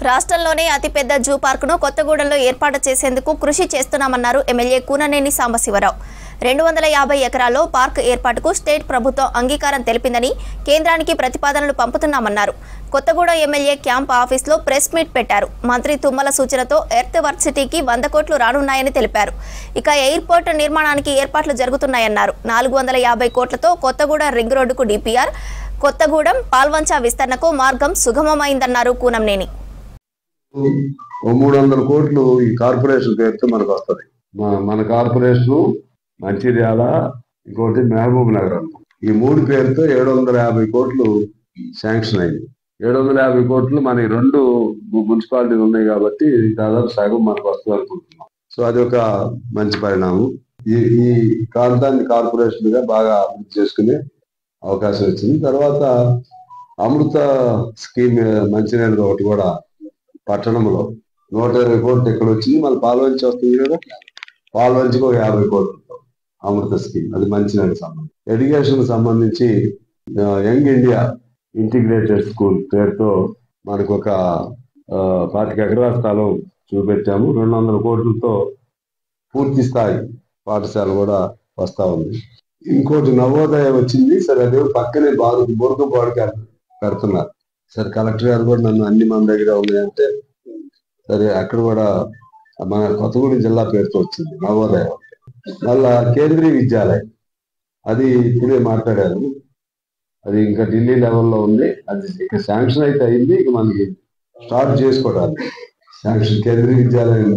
రాష్ట్రంలోనే అతిపెద్ద జూ పార్కును కొత్తగూడెంలో ఏర్పాటు చేసేందుకు కృషి చేస్తున్నామన్నారు ఎమ్మెల్యే కూననేని సాంబశివరావు. 250 ఎకరాల్లో పార్క్ ఏర్పాటుకు స్టేట్ ప్రభుత్వం అంగీకారం తెలిపిందని కేంద్రానికి ప్రతిపాదనలు పంపుతున్నామన్నారు. కొత్తగూడెం ఎమ్మెల్యే క్యాంప్ ఆఫీస్లో ప్రెస్ మీట్ పెట్టారు. మంత్రి తుమ్మల సూచనతో ఎర్త్ వర్సిటీకి 100 కోట్లు రానున్నాయని తెలిపారు. ఇక ఎయిర్పోర్ట్ నిర్మాణానికి ఏర్పాట్లు జరుగుతున్నాయన్నారు. 450 కోట్లతో కొత్తగూడెం రింగ్ రోడ్డుకు డిపిఆర్, కొత్తగూడెం పాల్వంచ విస్తరణకు మార్గం సుగమమైందన్నారు కూనంనేని. 300 కోట్లు ఈ కార్పొరేషన్ పేరుతో మనకు వస్తుంది. మన కార్పొరేషన్ మంచిర్యాల, ఇంకోటి మహబూబ్ నగర్, ఈ 3 పేరుతో 750 కోట్లు శాంక్షన్ అయింది. 750 కోట్లు మన 2 మున్సిపాలిటీలు ఉన్నాయి కాబట్టి దాదాపు సగం మనకు వస్తుంది అనుకుంటున్నాం. సో అది ఒక మంచి పరిణామం. ఈ ప్రాంతాన్ని కార్పొరేషన్ గా బాగా అభివృద్ధి చేసుకునే అవకాశం వచ్చింది. తర్వాత అమృత స్కీమ్ మంచినీళ్ళది ఒకటి కూడా పట్టణంలో 120 కోట్లు ఇక్కడ వచ్చింది. మళ్ళీ పాల్వంచి వస్తుంది కదా, పాల్వంచికి ఒక 50 కోట్లు అమృత స్కీమ్, అది మంచినీళ్ళకి సంబంధించి. ఎడ్యుకేషన్ సంబంధించి యంగ్ ఇండియా ఇంటిగ్రేటెడ్ స్కూల్ పేరుతో మనకు ఒక 25 ఎకరాల స్థలం చూపెట్టాము. 200 కోట్లతో పూర్తి స్థాయి పాఠశాల కూడా వస్తా ఉంది. ఇంకోటి నవోదయ వచ్చింది. సరే అదే పక్కనే బోర్గపాడుకి పెడుతున్నారు. సరే కలెక్టర్ గారు కూడా నన్ను అన్ని మన దగ్గర ఉన్నాయంటే సరే అక్కడ కూడా మన కొత్తగూడెం జిల్లా పేరుతో వచ్చింది నవోదయ. మళ్ళా కేంద్రీయ విద్యాలయం అది ఇప్పుడే మాట్లాడారు, అది ఇంకా ఢిల్లీ లెవెల్లో ఉంది. అది ఇక శాంక్షన్ అయితే అయింది, ఇక మనకి స్టార్ట్ చేసుకోవడానికి శాంక్షన్ కేంద్రీయ విద్యాలయం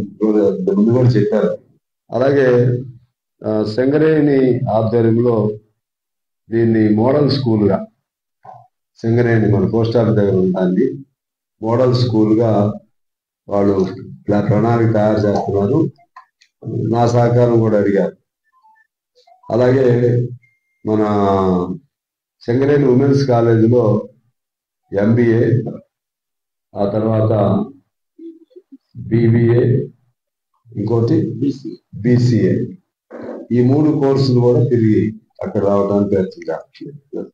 ముందు కూడా చెప్పారు. అలాగే సింగరేణి ఆధ్వర్యంలో దీన్ని మోడల్ స్కూల్గా, సింగరేణి మన పోస్ట్ ఆఫీస్ దగ్గర ఉండాలి, మోడల్ స్కూల్గా వాళ్ళు ప్రణాళిక తయారు చేస్తున్నారు. నా సహకారం కూడా అడిగారు. అలాగే మన సింగరేణి ఉమెన్స్ కాలేజీలో MBA, ఆ తర్వాత BBA, ఇంకోటి BCA, ఈ 3 కోర్సులు కూడా తిరిగి అక్కడ రావడానికి ప్రయత్నం చేస్తున్నారు.